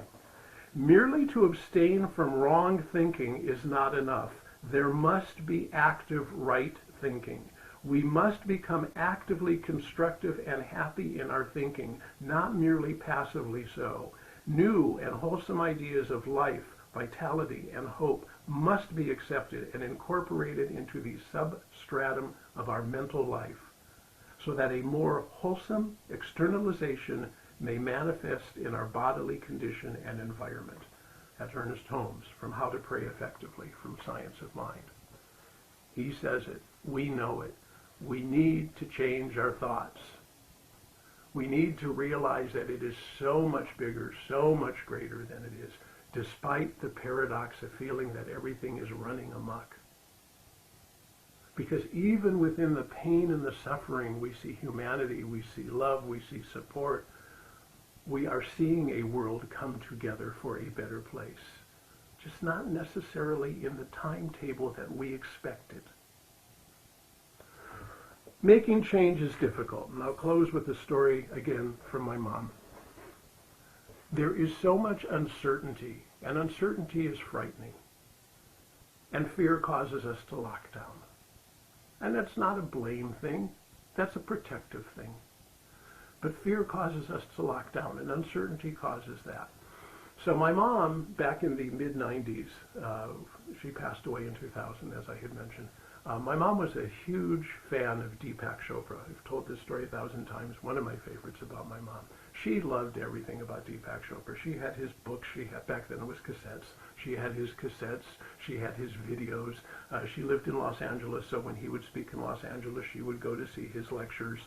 Merely to abstain from wrong thinking is not enough. There must be active right thinking. We must become actively constructive and happy in our thinking, not merely passively so. New and wholesome ideas of life, vitality, and hope must be accepted and incorporated into the substratum of our mental life, so that a more wholesome externalization may manifest in our bodily condition and environment. That's Ernest Holmes from How to Pray Effectively from Science of Mind. He says it. We know it. We need to change our thoughts. We need to realize that it is so much bigger, so much greater than it is, despite the paradox of feeling that everything is running amok. Because even within the pain and the suffering, we see humanity, we see love, we see support. We are seeing a world come together for a better place, just not necessarily in the timetable that we expected. Making change is difficult, and I'll close with a story again from my mom. There is so much uncertainty, and uncertainty is frightening, and fear causes us to lock down. And that's not a blame thing, that's a protective thing. But fear causes us to lock down, and uncertainty causes that. So my mom, back in the mid-90s, she passed away in 2000, as I had mentioned. My mom was a huge fan of Deepak Chopra. I've told this story 1,000 times, one of my favorites about my mom. She loved everything about Deepak Chopra. She had his books. She had, back then it was cassettes. She had his cassettes. She had his videos. She lived in Los Angeles, so when he would speak in Los Angeles, she would go to see his lectures.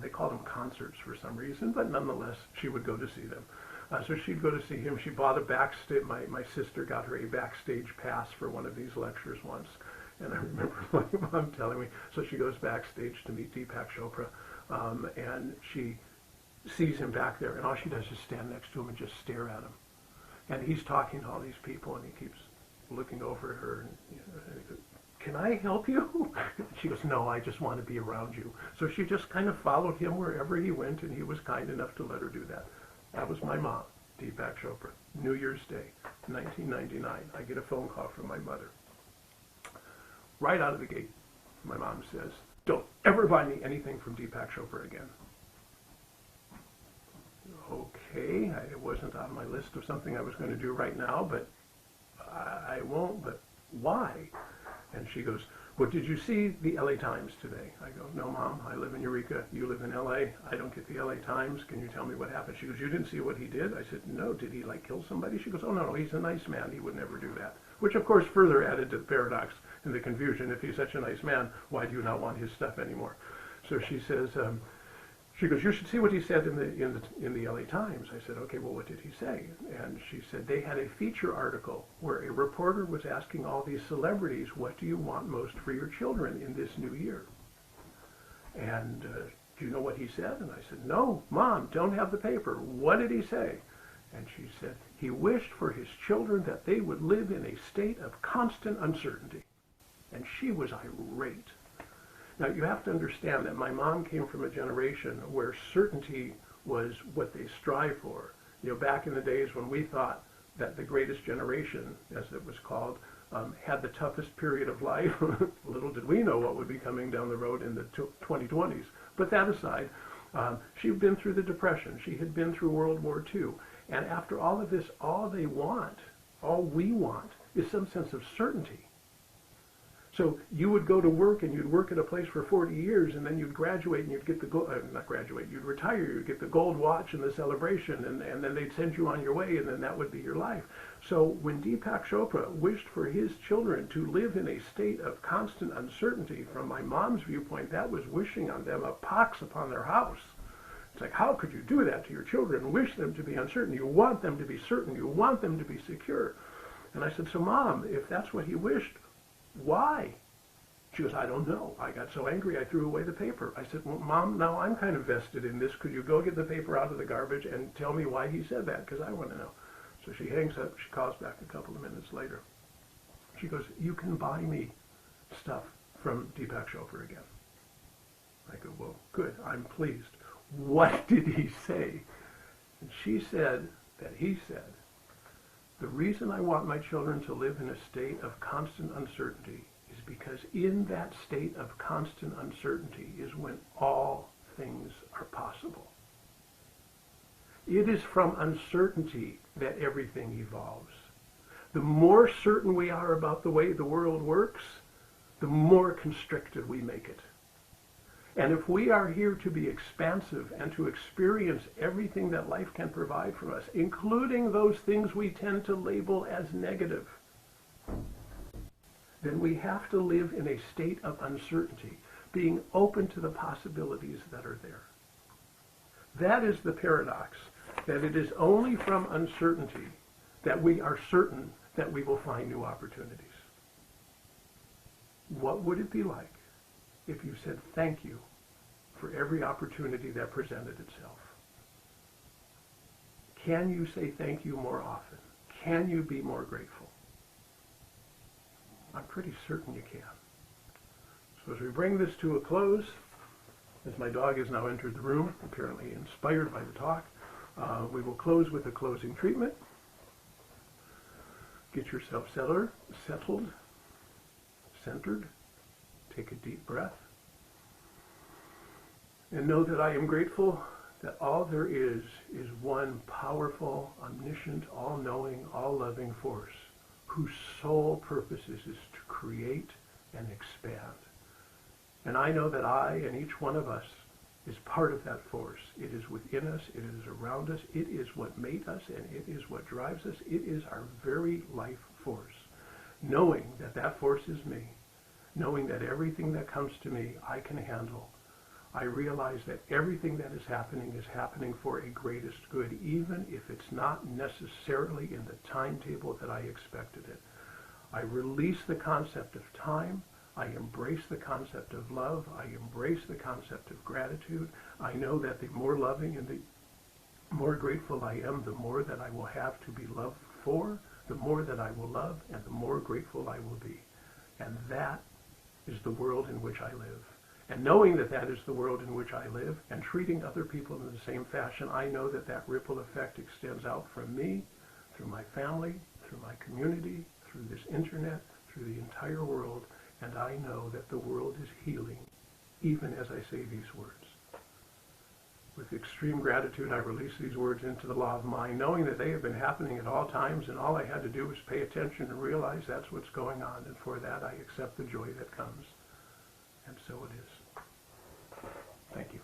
They called them concerts for some reason, but nonetheless, she would go to see them. So she'd go to see him. She bought a backstage. My sister got her a backstage pass for one of these lectures once. And I remember my mom telling me, so she goes backstage to meet Deepak Chopra, and she sees him back there, and all she does is stand next to him and just stare at him. And he's talking to all these people, and he keeps looking over at her, and, and he goes, "Can I help you?" She goes, "No, I just want to be around you." So she just kind of followed him wherever he went, and he was kind enough to let her do that. That was my mom, Deepak Chopra. New Year's Day, 1999. I get a phone call from my mother. Right out of the gate, my mom says, "Don't ever buy me anything from Deepak Chopra again." Okay, it wasn't on my list of something I was going to do right now, but I won't, but why? And she goes, "Well, did you see the LA Times today?" I go, "No, Mom, I live in Eureka. You live in LA. I don't get the LA Times. Can you tell me what happened?" She goes, "You didn't see what he did?" I said, "No. Did he, like, kill somebody?" She goes, "Oh, no, he's a nice man. He would never do that." Which, of course, further added to the paradox and the confusion. If he's such a nice man, why do you not want his stuff anymore? So she says, she goes, "You should see what he said in the LA Times." I said, "Okay, well, what did he say?" And she said they had a feature article where a reporter was asking all these celebrities, "What do you want most for your children in this new year?" And do you know what he said? And I said, "No, Mom, don't have the paper. What did he say?" And she said, he wished for his children that they would live in a state of constant uncertainty. And she was irate. Now, you have to understand that my mom came from a generation where certainty was what they strive for. You know, back in the days when we thought that the greatest generation, as it was called, had the toughest period of life, little did we know what would be coming down the road in the 2020s. But that aside, she'd been through the Depression. She had been through World War II. And after all of this, all we want, is some sense of certainty. So you would go to work and you'd work at a place for 40 years and then you'd graduate and you'd get the not graduate, you'd retire, you'd get the gold watch and the celebration and then they'd send you on your way and then that would be your life. So when Deepak Chopra wished for his children to live in a state of constant uncertainty, from my mom's viewpoint, that was wishing on them a pox upon their house. It's like, how could you do that to your children? Wish them to be uncertain. You want them to be certain. You want them to be secure. And I said, "So Mom, if that's what he wished, why?" She goes, "I don't know. I got so angry I threw away the paper." I said, "Well, Mom, now I'm kind of vested in this. Could you go get the paper out of the garbage and tell me why he said that? Because I want to know." So she hangs up. She calls back a couple of minutes later. She goes, "You can buy me stuff from Deepak Chopra again." I go, "Well, good. I'm pleased. What did he say?" And she said that he said, "The reason I want my children to live in a state of constant uncertainty is because in that state of constant uncertainty is when all things are possible. It is from uncertainty that everything evolves. The more certain we are about the way the world works, the more constricted we make it. And if we are here to be expansive and to experience everything that life can provide for us, including those things we tend to label as negative, then we have to live in a state of uncertainty, being open to the possibilities that are there. That is the paradox, that it is only from uncertainty that we are certain that we will find new opportunities. What would it be like if you said thank you for every opportunity that presented itself? Can you say thank you more often? Can you be more grateful? I'm pretty certain you can. So as we bring this to a close, as my dog has now entered the room, apparently inspired by the talk, we will close with a closing treatment. Get yourself settled, centered. Take a deep breath. And know that I am grateful that all there is one powerful, omniscient, all-knowing, all-loving force whose sole purpose is to create and expand. And I know that I and each one of us is part of that force. It is within us. It is around us. It is what made us, and it is what drives us. It is our very life force. Knowing that that force is me, knowing that everything that comes to me I can handle, I realize that everything that is happening for a greatest good, even if it's not necessarily in the timetable that I expected it. I release the concept of time. I embrace the concept of love. I embrace the concept of gratitude. I know that the more loving and the more grateful I am, the more that I will have to be loved for, the more that I will love, and the more grateful I will be. And that is the world in which I live. And knowing that that is the world in which I live and treating other people in the same fashion, I know that that ripple effect extends out from me, through my family, through my community, through this internet, through the entire world. And I know that the world is healing, even as I say these words. With extreme gratitude, I release these words into the law of mind, knowing that they have been happening at all times, and all I had to do was pay attention and realize that's what's going on. And for that, I accept the joy that comes. And so it is. Thank you.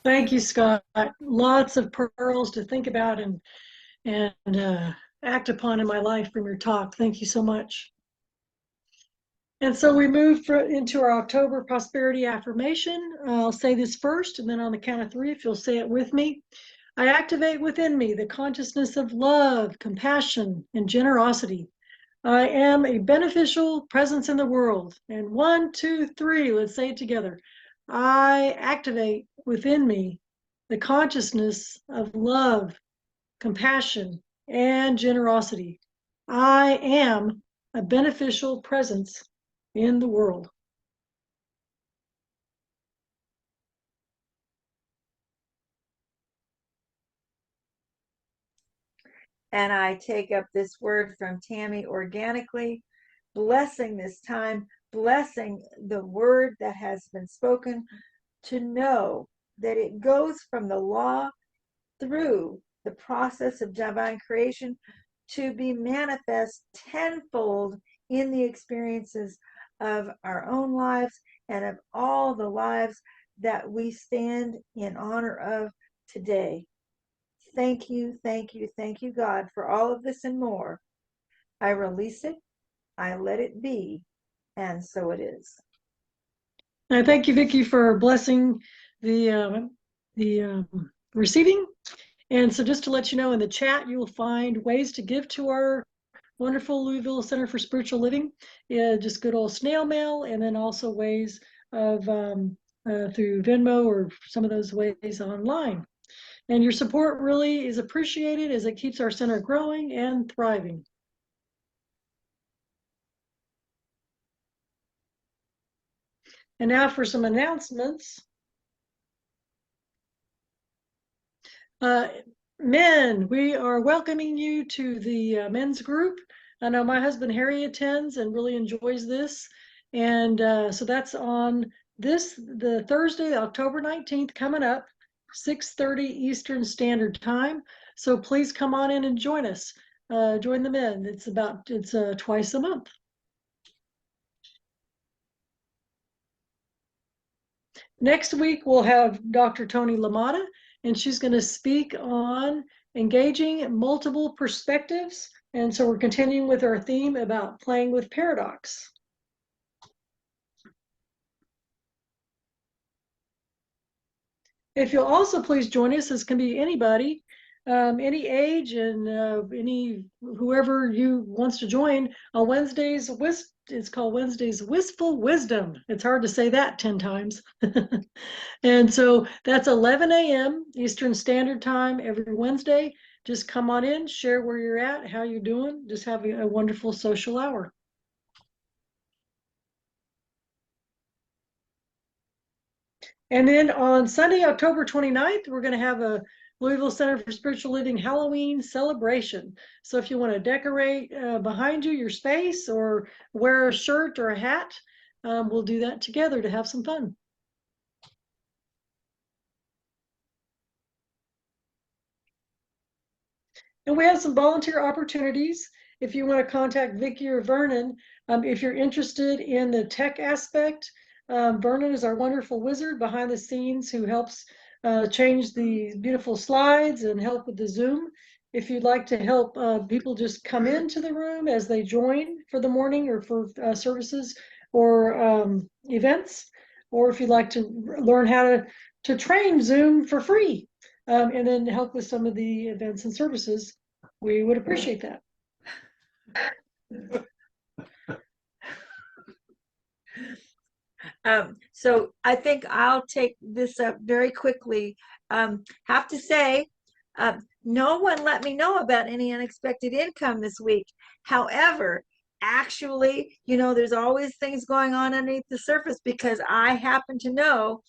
Thank you, Scott. Lots of pearls to think about and act upon in my life from your talk. Thank you so much. And so we move into our October prosperity affirmation. I'll say this first, and then on the count of 3, if you'll say it with me. I activate within me the consciousness of love, compassion, and generosity. I am a beneficial presence in the world. And 1, 2, 3, let's say it together. I activate within me the consciousness of love, compassion, and generosity. I am a beneficial presence in the world. And I take up this word from Tammy organically, blessing this time, blessing the word that has been spoken, to know that it goes from the law through the process of divine creation to be manifest tenfold in the experiences of our own lives and of all the lives that we stand in honor of today. Thank you, thank you, thank you, God, for all of this and more. I release it, I let it be, and so it is. I thank you, Vicki, for blessing the receiving. And so just to let you know, in the chat, you will find ways to give to our wonderful Louisville Center for Spiritual Living. Just good old snail mail, and then also ways of through Venmo or some of those ways online. And your support really is appreciated as it keeps our center growing and thriving. And now for some announcements. Men, we are welcoming you to the men's group. I know my husband Harry attends and really enjoys this. And so that's on the Thursday, October 19th, coming up, 6:30 Eastern Standard Time. So please come on in and join us. Join the men. It's twice a month. Next week, we'll have Dr. Tony Lamada, and she's going to speak on engaging multiple perspectives. And so we're continuing with our theme about playing with paradox. If you'll also please join us, this can be anybody, any age, and whoever you wants to join on Wednesdays. It's called Wednesdays Wistful Wisdom. It's hard to say that 10 times. And so that's 11 a.m. Eastern Standard Time every Wednesday. Just come on in, share where you're at, how you're doing. Just have a wonderful social hour. And then on Sunday, October 29th, we're going to have a Louisville Center for Spiritual Living Halloween celebration. So if you want to decorate behind you, your space, or wear a shirt or a hat, we'll do that together to have some fun. And we have some volunteer opportunities. If you want to contact Vicki or Vernon, If you're interested in the tech aspect, Vernon is our wonderful wizard behind the scenes who helps change the beautiful slides and help with the Zoom. If you'd like to help people just come into the room as they join for the morning or for services or events, or if you'd like to learn how to train Zoom for free and then help with some of the events and services, we would appreciate that. So I think I'll take this up very quickly. Have to say, no one let me know about any unexpected income this week. However, actually, there's always things going on underneath the surface because I happen to know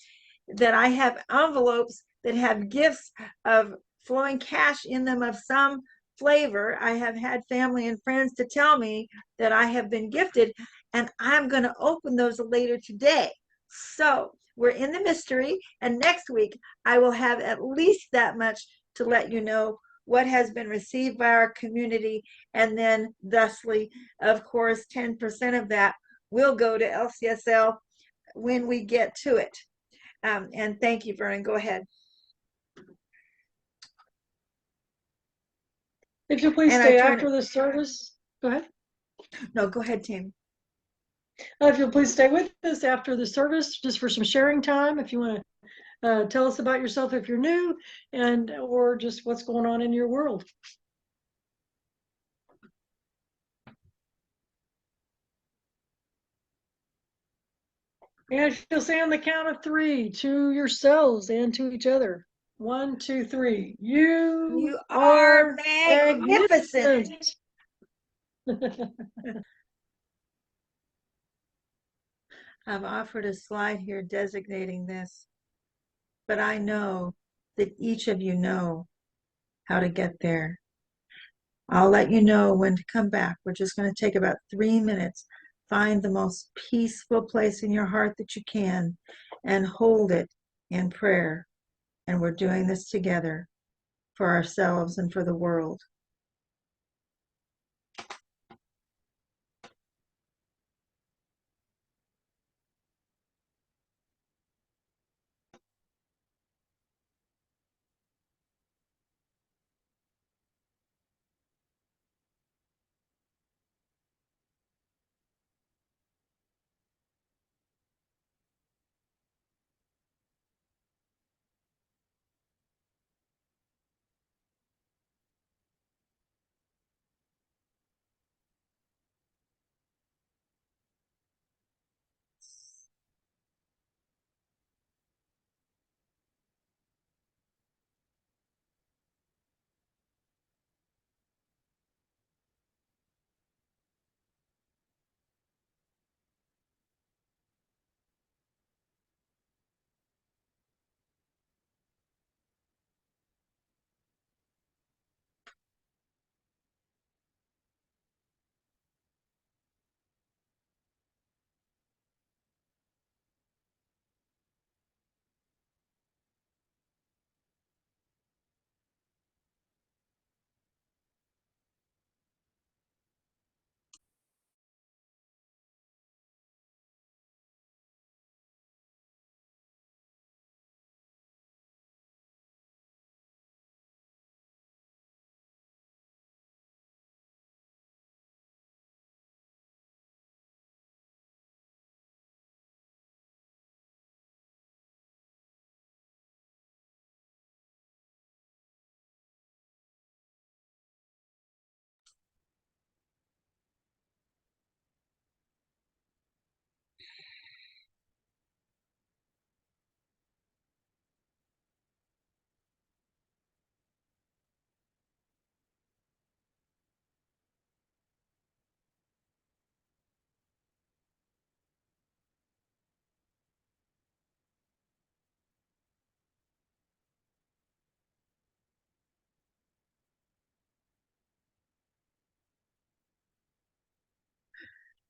that I have envelopes that have gifts of flowing cash in them of some flavor. I have had family and friends to tell me that I have been gifted, and I'm going to open those later today. So we're in the mystery, and next week I will have at least that much to let you know what has been received by our community, and then thusly, of course, 10% of that will go to LCSL when we get to it. And thank you, Vernon. Go ahead. If you'll please And stay after the service. Go ahead. No, go ahead, Tim. If you'll please stay with us after the service, just for some sharing time. If you want to tell us about yourself if you're new, and or just what's going on in your world. And if you'll say on the count of 3 to yourselves and to each other. 1, 2, 3. You are are magnificent. I've offered a slide here designating this, but I know that each of you know how to get there. I'll let you know when to come back. We're just going to take about 3 minutes. Find the most peaceful place in your heart that you can and hold it in prayer. And we're doing this together for ourselves and for the world.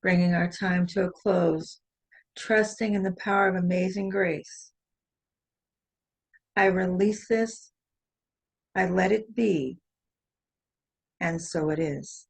Bringing our time to a close, trusting in the power of amazing grace. I release this, I let it be, and so it is.